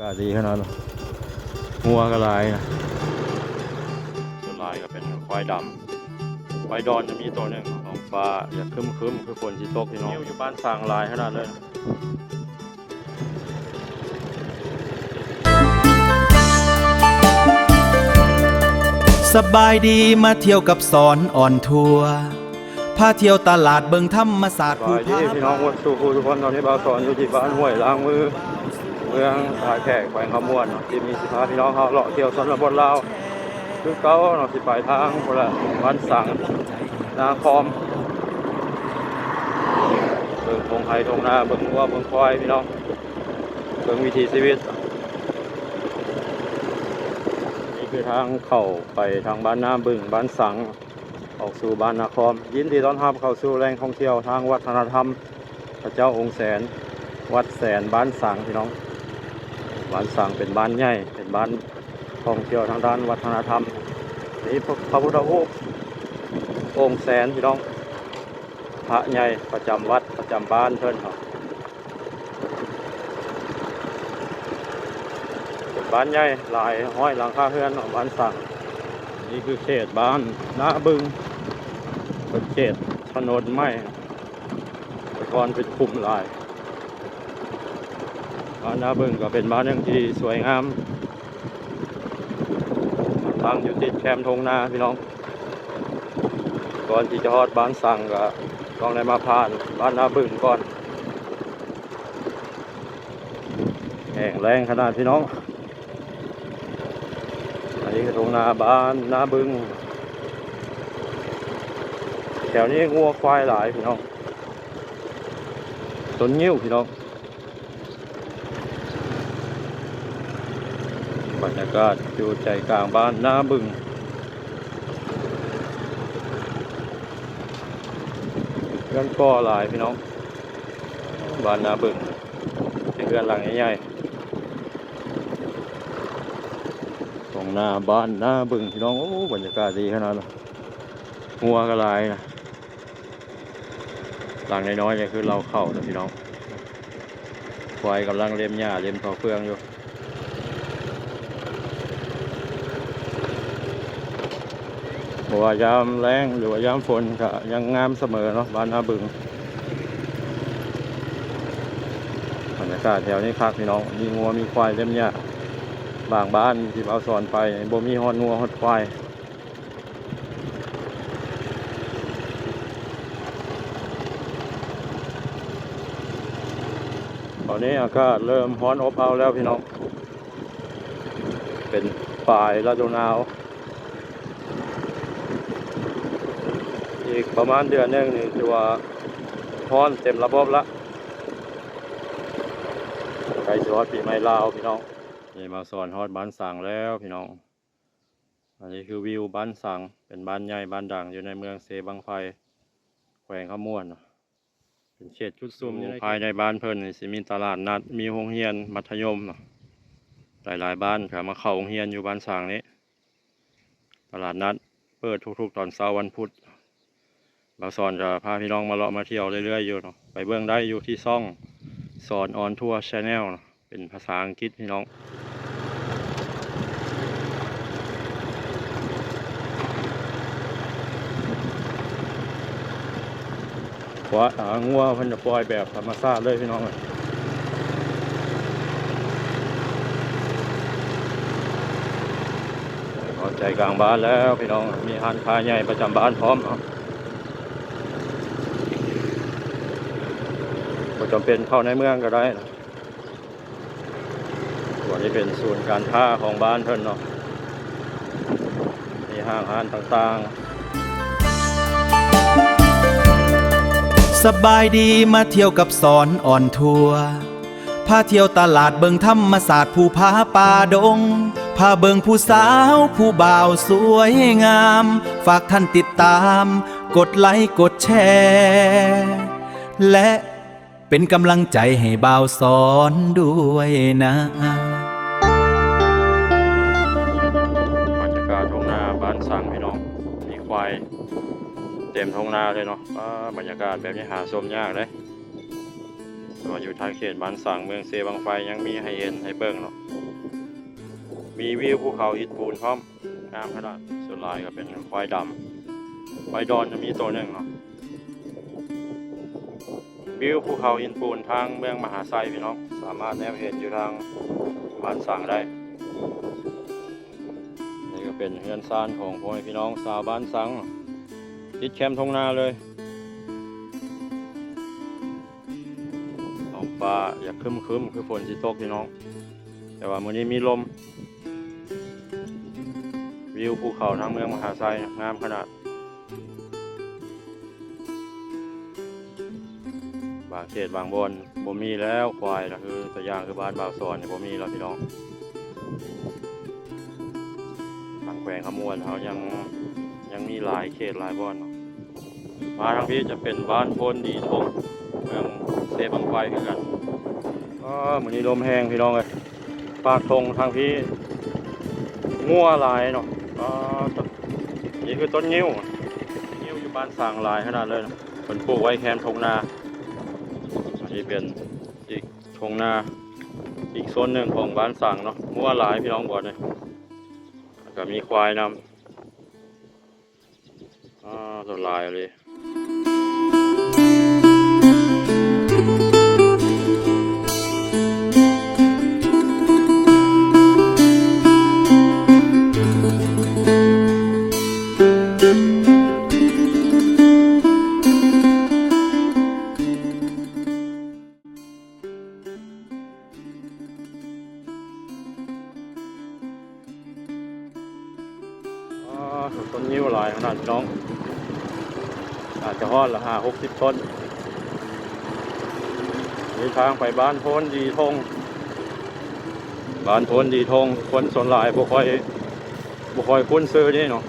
ากาศดีขนาดนั้นงัวก็ลายนะส่วนลายก็เป็นควายดำควายดอนจะมีตัวหนึ่งของฟ้าอย่าคึมคือฝนที่ตกพี่น้องอยู่บ้านสร้างลายขนาดเลยสบายดีมาเที่ยวกับสอนอ่อนทัวร์พาเที่ยวตลาดเบิงธรรมศาสตร์ สบายดีพี่น้องวัดสู่ทุกคนตอนนี้บ่าวสอนอยู่ที่บ้านห้วยล้างมือเมืองท่าแขกแขวงคำม่วนที่มีสิพาพี่น้องเขาเลาะเที่ยวชนบทลาวคือเก่าเนาะที่ปลายทางคนละวันสังนาคอมเบิ่งทงไทยทงนาเบิ่งวัวเบิ่งควายพี่น้องเบิ่งวิถีชีวิตนี่คือทางเข้าไปทางบ้านนาบึงบ้านสังออกสู่บ้านนาคอมยินดีต้อนรับเข้าสู่แหล่งท่องเที่ยวทางวัฒนธรรมพระเจ้าองค์แสนวัดแสนบ้านสังพี่น้องบ้านสังเป็นบ้านใหญ่เป็นบ้านท่องเที่ยวทางด้านวัฒนธรรมนี่พระพุทธรูปองค์แสนพี่น้องพระใหญ่ประจำวัดประจำบ้านเพิ่นครับเป็นบ้านใหญ่หลายห้อยหลังคาเรือนของบ้านสังนี่คือเขตบ้านนาบึงเป็นเขตถนนไม้แต่ก่อนเป็นคุมลายบ้านนาบึงก็เป็นบ้านหนึ่งที่สวยงามตั้งอยู่ติดแคมป์ทงนาพี่น้องก่อนที่จะฮอดบ้านสังก็ต้องได้มาผ่านบ้านนาบึงก่อนแห้งแรงขนาดพี่น้องอันนี้คือทงนาบ้านนาบึงแถวนี้งัวควายหลายพี่น้องต้นงิ้วพี่น้องบรรยากาศอยู่ใจกลางบ้านนาบึงเรือนก่อหลายพี่น้องบ้านนาบึงเป็นเรือนหลังใหญ่ๆตรงหน้าบ้านนาบึงพี่น้องโอ้บรรยากาศดีขนาดนั้นงัวก็หลายนะหลังน้อยๆเนี่ยคือเราเข้านะพี่น้องควายกำลังเล็มหญ้าเล็มเขาเฟืองอยู่บอกว่ายามแรงหรือว่ายามฝนก็ยังงามเสมอเนาะบ้านนาบึงบรรยากาศแถวนี้คักพี่น้องมีงัวมีควายเล็มหญ้าบางบ้านที่เอาสอนไปบ่มีฮอดงัวฮอดควายตอนนี้อากาศเริ่มร้อนอบอ้าวแล้วพี่น้องเป็นปลายฤดูหนาวอีกประมาณเดือนนึงนี่ถือว่าร้อนเต็มระบบละใกล้จะฮอดปีใหม่ลาวพี่น้องนี่มาสอนฮอดบ้านสังแล้วพี่น้องอันนี้คือวิวบ้านสังเป็นบ้านใหญ่บ้านดังอยู่ในเมืองเซบังไฟแขวงขม่วนเป็นเขตชุดซุ่มภายในบ้านเพิ่นสิมีตลาดนัดมีโรงเรียนมัธยมหลายบ้านก็มาเข้าโรงเรียนอยู่บ้านสังนี้ตลาดนัดเปิดทุกๆตอนเช้าวันพุธเราสอนจะพาพี่น้องมาเลาะมาเที่ยวเรื่อยๆอยู่เนาะไปเบื้องได้อยู่ที่ซ่องสอนออนทัวร์ชาแนลเป็นภาษาอังกฤษพี่น้องว่างัวเพิ่นจะปล่อยแบบธรรมชาติเลยพี่น้องใจกลางบ้านแล้วพี่น้องมีร้านค้าใหญ่ประจำบ้านพร้อมก็จำเป็นเข้าในเมืองก็ได้นะส่วนนี้เป็นศูนย์การค้าของบ้านเพิ่นเนาะมีห้างร้านต่างสบายดีมาเที่ยวกับสอนอ่อนทัวร์พาเที่ยวตลาดเบิงธรรมศาสตร์ภูผาป่าดงพาเบิงผู้สาวผู้บ่าวสวยงามฝากท่านติดตามกดไลค์กดแชร์และเป็นกำลังใจให้บ่าวสอนด้วยนะบรรยากาศทุ่งนาบ้านสังพี่น้องมีควายเต็มทุ่งนาเลยเนาะบรรยากาศแบบนี้หาชมยากเลย ก็อยู่ทางเขตบ้านสังเมืองเซบังไฟยังมีให้เห็นให้เบิ่งเนาะมีวิวภูเขาหินปูนพร้อมงามขนาดส่วนลายก็เป็นควายดำควายดอนจะมีตัวหนึ่งเนาะวิวภูเขาหินปูนทางเมืองมหาไซพี่น้องสามารถแนบเห็นอยู่ทางบ้านสังได้นี่ก็เป็นเฮือนซานของพ่อแม่พี่น้องชาวบ้านสังติดแคมป์ทงนาเลยท้องฟ้าอยากครึ้มคือฝนสิตกพี่น้องแต่ว่ามื้อนี้มีลมวิวภูเขาทางเมืองมหาไซงามขนาดบางเขตบางบอนบ่มีแล้วควายนะคือตัวอย่างคือบ้านบ่าวสอนเนี่ยบ่มีแล้วพี่น้องทางแขวงขมวนเขายังมีหลายเขตหลายบอนเนาะมาทางพี่จะเป็นบ้านโพนดีทงเมืองเซบังไฟคือกันมื้อนี้ลมแห้งพี่น้องเอ้ยปากทงทางพี่งัวหลายเนาะนี่คือต้นงิ้วอยู่บ้านสร้างหลายขนาดเลยเนาะเพิ่นปลูกไว้แคมป์ทงนาอันนี้เป็นอีกทงนาอีกโซนหนึ่งของบ้านสังเนาะงัวหลายพี่น้องบอกเลยก็มีควายนำตัวลายเลยต้นนิ้วหลายขนาดพี่น้องอาจจะฮอดละ50-60 ต้นมีทางไปบ้านโพนดีทงคนส่วนหลายบ่ค่อยคุ้นซื้อนี่เนาะ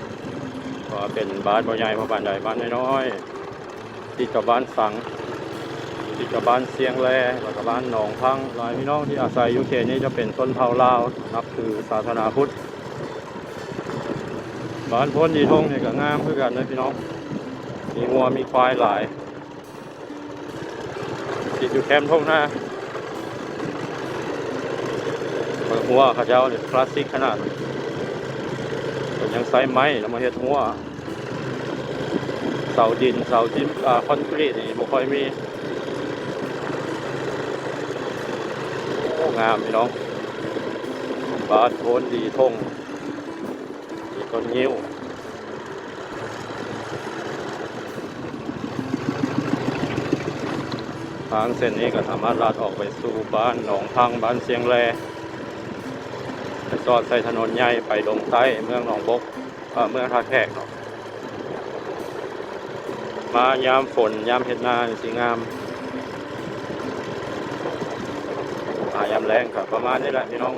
ก็เป็นบ้านบ่ใหญ่บ่ปานใดบ้านน้อยๆติดกับบ้านสังติดกับบ้านเสียงแลแล้วก็บ้านหนองพังหลายพี่น้องที่อาศัยอยู่เขตนี้จะเป็นชนเผ่าลาวนับถือศาสนาพุทธบ้านโพนดีทงนี่ก็งามคือกันนะพี่น้องมีงัวมีควายหลายติดอยู่แคมป์ทงนาหัวเขาเจ้าเนี่ยคลาสสิกขนาดเป็นยังไซไม้แล้วมาเฮ็ดหัวเสาดินคอนกรีตนี่บ่ค่อยมีโอ้งามพี่น้องบ้านโพนดีทงมีต้นงิ้วทางเส้นนี้ก็สามารถลาดออกไปสู่บ้านหนองพังบ้านเสียงแลไปสอดใส่ถนนใหญ่ไปลงใต้เมืองหนองบกเมืองท่าแขกเนาะมายามฝนยามเฮ็ดนาสีงามยามแรงครับประมาณนี้แหละพี่น้อง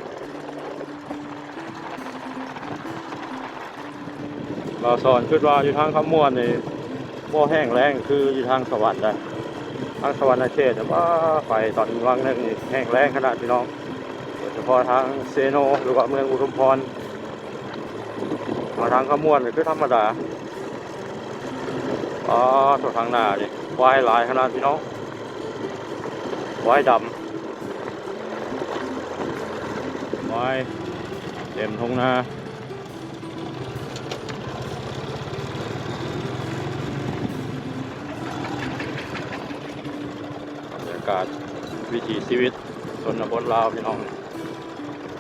บ่าวสอนคิดว่าอยู่ทางขมวนนี่บ่แห้งแรงคืออยู่ทางสวรรค์ได้ทางสวรรค์เขตว่าไปตอนวังนึงนี่แห้งแรงขนาดพี่น้องโดยเฉพาะทางเซโนหรือว่าเมืองอุทุมพรมาทางขมวนนี่คือธรรมดาตัวทางหน้านี่ควายหลายขนาดพี่น้องควายดำควายเต็มทงนาอากาศวิถีชีวิตชนบทลาวพี่น้อง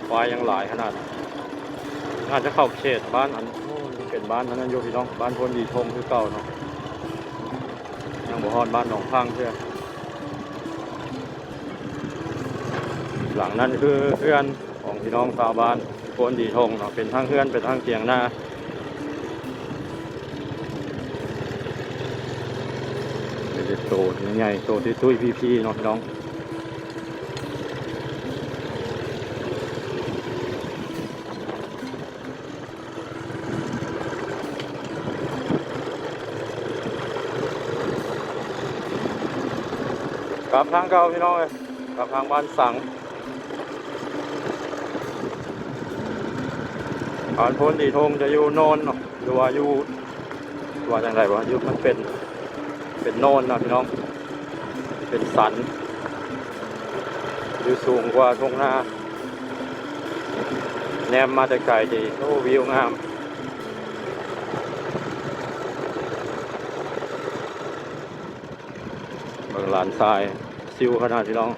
ควายยังหลายขนาดน่าจะเข้าเขตบ้านอันเป็นบ้านนั้นอยู่พี่น้องบ้านโพนดีทงคือเก่าเนาะยังบ่ฮอดบ้านหนองพังเพื่อหลังนั้นคือเพื่อนของพี่น้องชาวบ้านโพนดีทงเนาะเป็นทางเพื่อนเป็นทางเตียงหน้าโตใหญ่โตตุ้ยพี่ๆเนาะพี่น้องกลับทางเก่าพี่น้องเลยกลับทางบ้านสังบ้านโพนดีทงจะอยู่โนนเนาะหรือว่าอยู่ว่าอย่างไรวะอยู่มันเป็นโนนนะพี่น้องเป็นสัน อยู่สูงกว่าทุ่งนาแนมมาแต่ไกลดีโอ้วิวงามเบิ่งลานทรายซิวขนาดพี่น้อง